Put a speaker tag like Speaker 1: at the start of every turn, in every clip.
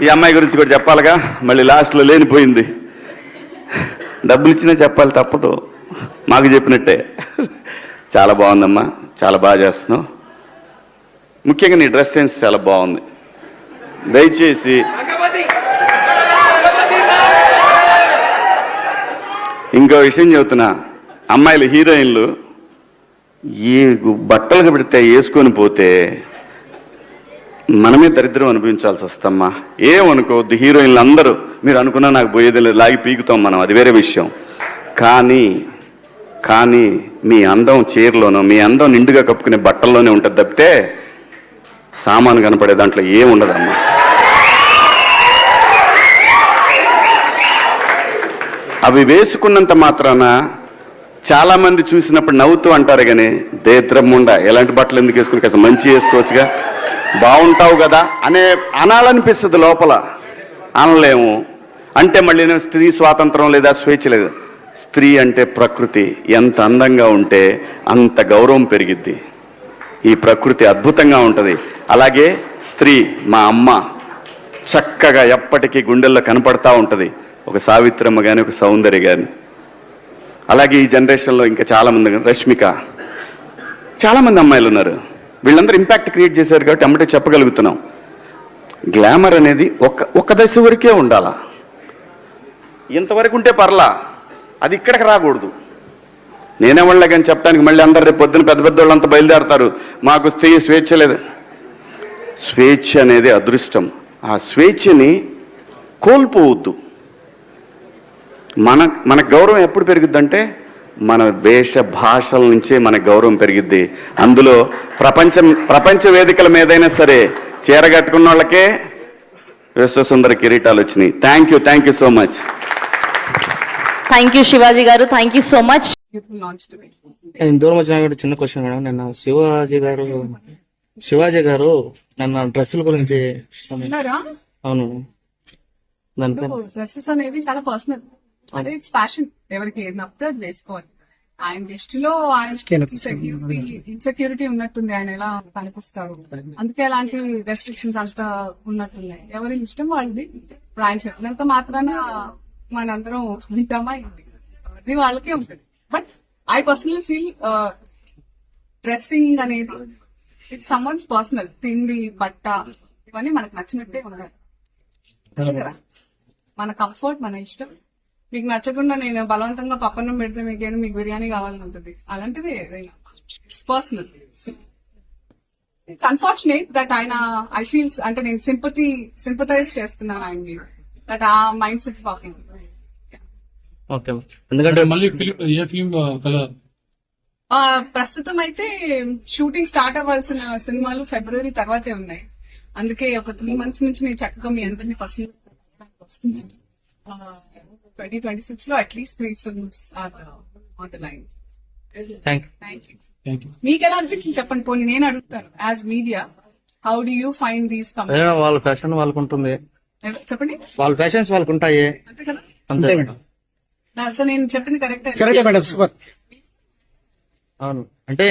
Speaker 1: ఈ అమ్మాయి గురించి కూడా చెప్పాలిగా, మళ్ళీ లాస్ట్లో లేనిపోయింది. డబ్బులు ఇచ్చినా చెప్పాలి, తప్పదు, మాకు చెప్పినట్టే. చాలా బాగుందమ్మా, చాలా బాగా చేస్తున్నావు. ముఖ్యంగా నీ డ్రెస్ సెన్స్ చాలా బాగుంది. దయచేసి ఇంకో విషయం చెబుతున్నా, అమ్మాయిలు హీరోయిన్లు ఏ బట్టలు పెడితే వేసుకొని పోతే మనమే దరిద్రం అనిపించాల్సి వస్తమ్మా. ఏమనుకోవద్దు, హీరోయిన్లు అందరూ మీరు అనుకున్నా నాకు పోయేది లేదు, లాగి పీకుతాం మనం, అది వేరే విషయం. కానీ మీ అందం చీరలోనో, మీ అందం నిండుగా కప్పుకునే బట్టల్లోనే ఉంటుంది తప్పితే సామాను కనపడే దాంట్లో ఏముండదమ్మా. అవి వేసుకున్నంత మాత్రాన చాలామంది చూసినప్పుడు నవ్వుతూ అంటారు, కానీ దేత్రమ్ముండ ఎలాంటి బట్టలు ఎందుకు వేసుకుని కాస్త మంచి వేసుకోవచ్చుగా, బాగుంటావు కదా అనాలనిపిస్తుంది లోపల, అనలేము. అంటే మళ్ళీ స్త్రీ స్వాతంత్రం లేదా, స్వేచ్ఛ లేదు. స్త్రీ అంటే ప్రకృతి, ఎంత అందంగా ఉంటే అంత గౌరవం పెరిగిద్ది. ఈ ప్రకృతి అద్భుతంగా ఉంటుంది. అలాగే స్త్రీ, మా అమ్మ చక్కగా ఎప్పటికీ గుండెల్లో కనపడతా ఉంటుంది, ఒక సావిత్రమ్మ కానీ, ఒక సౌందర్య కానీ. అలాగే ఈ జనరేషన్లో ఇంకా చాలామంది, రష్మిక, చాలామంది అమ్మాయిలు ఉన్నారు. వీళ్ళందరూ ఇంపాక్ట్ క్రియేట్ చేశారు కాబట్టి అమ్మటే చెప్పగలుగుతున్నాం. గ్లామర్ అనేది ఒక దశ వరకే ఉండాలా, ఇంతవరకు ఉంటే పర్లా, అది ఇక్కడికి రాకూడదు. నేనేవాళ్ళ కానీ చెప్పడానికి మళ్ళీ అందరు రేపు పొద్దున పెద్ద పెద్ద వాళ్ళంతా బయలుదేరతారు, మాకు స్త్రీ స్వేచ్ఛ లేదు. స్వేచ్ఛ అనేది అదృష్టం. ఆ స్వేచ్ఛని కోల్పోవద్దు. మన గౌరవం ఎప్పుడు పెరుగుద్దంటే మన వేష భాషల నుంచే మన గౌరవం పెరిగిద్ది. అందులో ప్రపంచ వేదికల మీదైనా సరే చీర కట్టుకున్న వాళ్ళకే విశ్వసుందర కిరీటాలు వచ్చినాయి. Thank you so much.
Speaker 2: Thank you Shivaji గారు, థ్యాంక్ యూ సో మచ్.
Speaker 3: దూరం వచ్చిన చిన్న క్వశ్చన్ మేడం, నిన్న శివాజీ గారు నన్ను డ్రెస్సుల గురించి, అవును,
Speaker 4: డ్రెస్సెస్ అనేవి చాలా పర్సనల్, అంటే ఇట్స్ ఫ్యాషన్, ఎవరికి ఏది నప్పితే అది వేసుకోవాలి. ఆయన దృష్టిలో ఆయన ఇన్సెక్యూరిటీ ఉన్నట్టుంది, ఆయన ఎలా కనిపిస్తాడు, అందుకే అలాంటి రెస్ట్రిక్షన్స్ అంతా ఉన్నట్టున్నాయి. ఎవరి ఇష్టం వాళ్ళది. ఇప్పుడు ఆయన చెప్పినంత మాత్రాన మనందరం వింటామా, అది వాళ్ళకే ఉంటుంది. But I personally feel dressing అనేది ఇట్స్ సమ్వన్స్ పర్సనల్. తిండి, బట్ట, ఇవన్నీ మనకు నచ్చినట్టే ఉండాలి కదా, మన కంఫర్ట్, మన ఇష్టం. మీకు నచ్చకుండా నేను బలవంతంగా పప్పన్నం పెడితే మీకు బిర్యానీ కావాలని ఉంటుంది, అలాంటిది ఏదైనా it's personal. It's unfortunate that ఆయన ఐ ఫీల్స్, అంటే నేను సింపథైజ్ చేస్తున్నాను ఆయన్ని, దట్ ఆ మైండ్ సెట్ పాకింగ్.
Speaker 3: ఎందుకంటే మళ్ళీ
Speaker 4: ప్రస్తుతం అయితే షూటింగ్ స్టార్ట్ అవ్వాల్సిన సినిమాలు ఫిబ్రవరి తర్వాతే ఉన్నాయి. అందుకే ఒక 3 months నుంచి నేను చక్కగా మీ అందరినీ పర్సనల్ వస్తుంది. 2026 లో at least 3 films are on the line. మీకు ఎలా అనిపించింది చెప్పండి, పోనీ నేను అడుగుతాను. As media, how do you find these comments?
Speaker 3: వాళ్ళ ఫ్యాషన్ వాళ్ళకు ఉంటుంది,
Speaker 4: చెప్పండి,
Speaker 3: వాళ్ళ ఫ్యాషన్స్ వాళ్ళకు ఉంటాయి,
Speaker 4: అంతే కదా.
Speaker 3: అంతే మేడం.
Speaker 4: సో నేను చెప్పింది కరెక్ట్.
Speaker 3: అవును, అంటే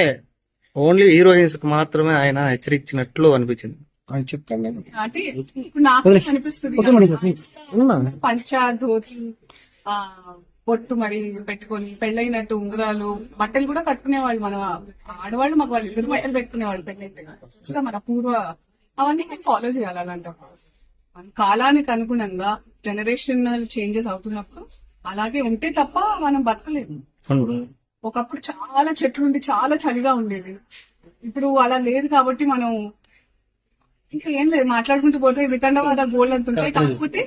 Speaker 3: ఓన్లీ హీరోయిన్స్ కి మాత్రమే ఆయన హెచ్చరించినట్లు అనిపించింది.
Speaker 4: అంటే ఇప్పుడు నాకు అనిపిస్తుంది, పంచా, ధోతి, పొట్టు మరి పెట్టుకొని పెళ్ళైనట్టు ఉంగరాలు, బట్టలు కూడా కట్టుకునేవాళ్ళు. మన ఆడవాళ్ళు, మగ వాళ్ళు ఇద్దరు బట్టలు పెట్టుకునేవాళ్ళు పెళ్ళైతే. మన పూర్వ అవన్నీ ఫాలో చేయాలి. అలాంటప్పుడు మన కాలానికి అనుగుణంగా జనరేషనల్ చేంజెస్ అవుతున్నప్పుడు అలాగే ఉంటే తప్ప మనం బతకలేదు. ఒకప్పుడు చాలా చెట్లు ఉండి చాలా చలిగా ఉండేది, ఇప్పుడు అలా లేదు. కాబట్టి మనం ఇంకా ఏం లేదు, మాట్లాడుకుంటూ పోతే వితండవాద గోల్డ్ అంతుంటాయి. కాకపోతే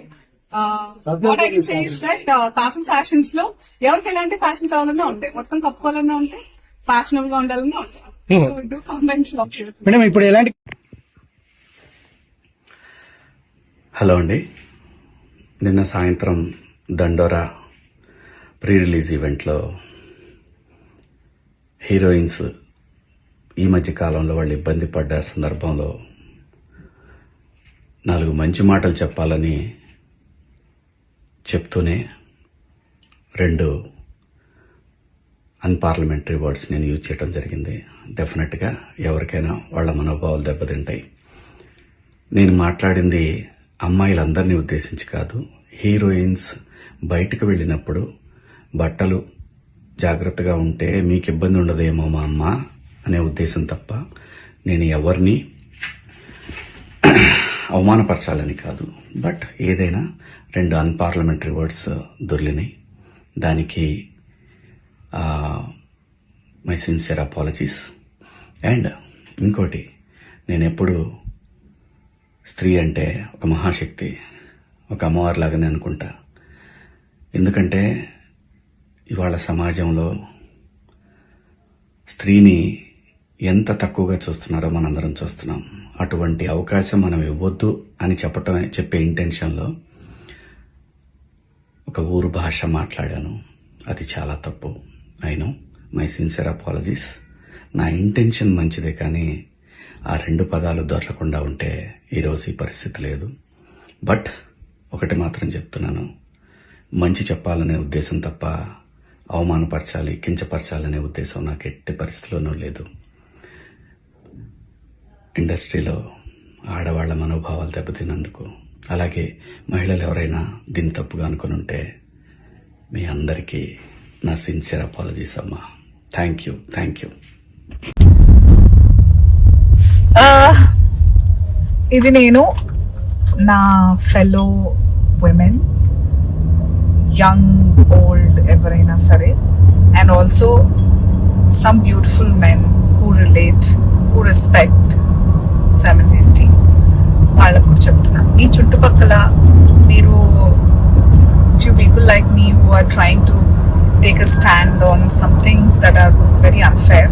Speaker 4: కాసం ఫ్యాషన్స్ లో ఎవరికి ఎలాంటి ఫ్యాషన్ కావాలన్నా ఉంటాయి, మొత్తం కప్పుకోవాలన్నా ఉంటాయి, ఫ్యాషనబుల్ గా ఉండాలన్నా ఉంటాయి.
Speaker 3: ఇప్పుడు ఎలాంటి
Speaker 1: హలో అండి, నిన్న సాయంత్రం దండోరా ప్రీ రిలీజ్ ఈవెంట్లో హీరోయిన్స్ ఈ మధ్య కాలంలో వాళ్ళు ఇబ్బంది పడ్డ సందర్భంలో 4 మంచి మాటలు చెప్పాలని చెప్తూనే 2 అన్పార్లమెంటరీ వర్డ్స్ నేను యూజ్ చేయడం జరిగింది. డెఫినెట్గా ఎవరికైనా వాళ్ళ మనోభావాలు దెబ్బతింటాయి. నేను మాట్లాడింది అమ్మాయిలందరినీ ఉద్దేశించి కాదు, హీరోయిన్స్ బయటకు వెళ్ళినప్పుడు బట్టలు జాగ్రత్తగా ఉంటే మీకు ఇబ్బంది ఉండదేమో మా అమ్మ అనే ఉద్దేశం తప్ప నేను ఎవరిని అవమానపరచాలని కాదు. బట్ ఏదైనా 2 అన్పార్లమెంటరీ వర్డ్స్ దొర్లినాయి. దానికి మై సిన్సియర్ అపాలజీస్. అండ్ ఇంకోటి, నేను ఎప్పుడు స్త్రీ అంటే ఒక మహాశక్తి, ఒక అమ్మవారిలాగానే అనుకుంటా. ఎందుకంటే ఇవాళ సమాజంలో స్త్రీని ఎంత తక్కువగా చూస్తున్నారో మనందరం చూస్తున్నాం. అటువంటి అవకాశం మనం ఇవ్వద్దు అని చెప్పే ఇంటెన్షన్లో ఒక ఊరు భాష మాట్లాడాను. అది చాలా తప్పు. I know, my sincere apologies. నా ఇంటెన్షన్ మంచిదే, కానీ ఆ 2 పదాలు దొరకకుండా ఉంటే ఈరోజు ఈ పరిస్థితి లేదు. బట్ ఒకటి మాత్రం చెప్తున్నాను, మంచి చెప్పాలనే ఉద్దేశం తప్ప అవమానపరచాలి, కించపరచాలనే ఉద్దేశం నాకు ఎట్టి పరిస్థితిలోనూ లేదు. ఇండస్ట్రీలో ఆడవాళ్ల మనోభావాలు దెబ్బతిన్నందుకు, అలాగే మహిళలు ఎవరైనా దీన్ని తప్పుగా అనుకుని ఉంటే మీ అందరికీ నా సిన్సియర్ అపాలజీస్ అమ్మా. Thank you.
Speaker 5: ఇది నేను నా ఫెలో విమెన్, యంగ్ ఓల్డ్ ఎవరైనా సరే, and also some beautiful men who relate, who respect femininity, వాళ్ళకు కూడా చెప్తున్నా. మీ చుట్టుపక్కల మీరు few people like me who are trying to take a stand on some things that are very unfair,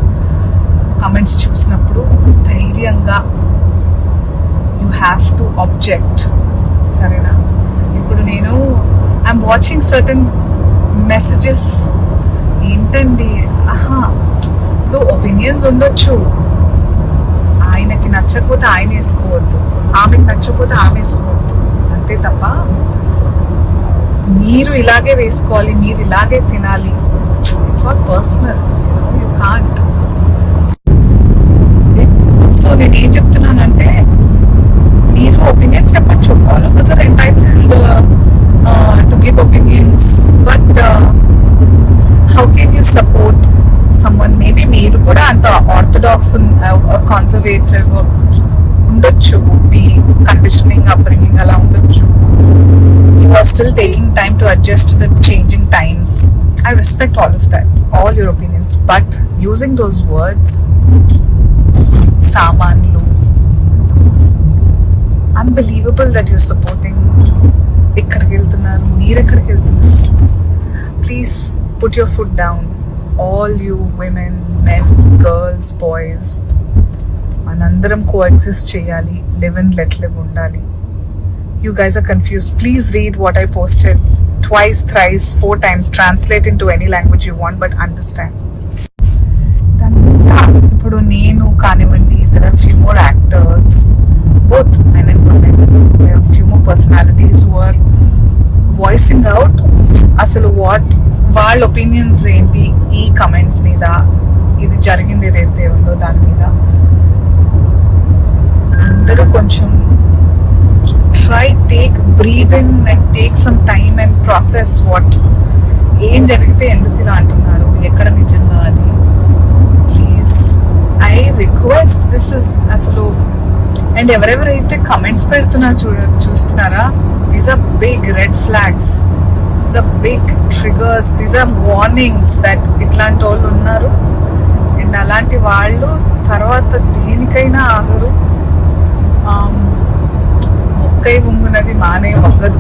Speaker 5: comments చూసినప్పుడు ధైర్యంగా you have to object. సరేనా? ఇప్పుడు నేను ఐఎమ్ వాచింగ్ సర్టన్ మెసేజెస్. ఏంటండి, ఇప్పుడు ఒపీనియన్స్ ఉండొచ్చు, ఆయనకి నచ్చకపోతే ఆయన వేసుకోవద్దు, ఆమెకి నచ్చకపోతే ఆమె వేసుకోవద్దు, అంతే తప్ప మీరు ఇలాగే వేసుకోవాలి, మీరు ఇలాగే తినాలి, it's all personal, you can't. So నేను ఏం చెప్తున్నానంటే, మీరు ఒపీనియన్స్ చెప్పచ్చు, all of us are entitled to give opinions, but how can you support someone? Maybe మీరు కూడా అంత ఆర్థోడాక్స్ ఆర్ కన్సర్వేటివ్ ఉండొచ్చు, మీ కండిషనింగ్ అప్బ్రింగింగ్ అలా ఉండొచ్చు. You are still taking time to adjust to the changing times. I respect all of that, all your opinions, but using those words, samanlu, unbelievable that you're supporting. ikkadiki veltunnaru, meer ekkadiki veltunnaru. Please put your foot down, all you women, men, girls, boys. manandaram coexist cheyali, live and let live undali. You guys are confused. Please read what I posted twice, thrice, 4 times. Translate into any language you want, but understand. ఇప్పుడు నేను కానివ్వండి, there are few more actors, both men and women. There are few more personalities who are voicing out అసలు వాళ్ళ opinions ఏంటి ఈ comments మీద, ఇది జరిగింది ఏదైతే ఉందో దాని మీద. అందరూ కొంచెం breathe in and take some time and process what ఏం జరిగితే ఎందుకు ఇలా అంటున్నారు, ఎక్కడ నిజంగా అది. Please I request, this is అసలు. అండ్ ఎవరెవరైతే కమెంట్స్ పెడుతున్నారు చూస్తున్నారా, these are big red flags, these are big triggers, these are warnings that ఇట్లాంటి వాళ్ళు ఉన్నారు. అండ్ అలాంటి వాళ్ళు తర్వాత దేనికైనా ఆగరు. మొక్కై వంగునది మానే వంగదు.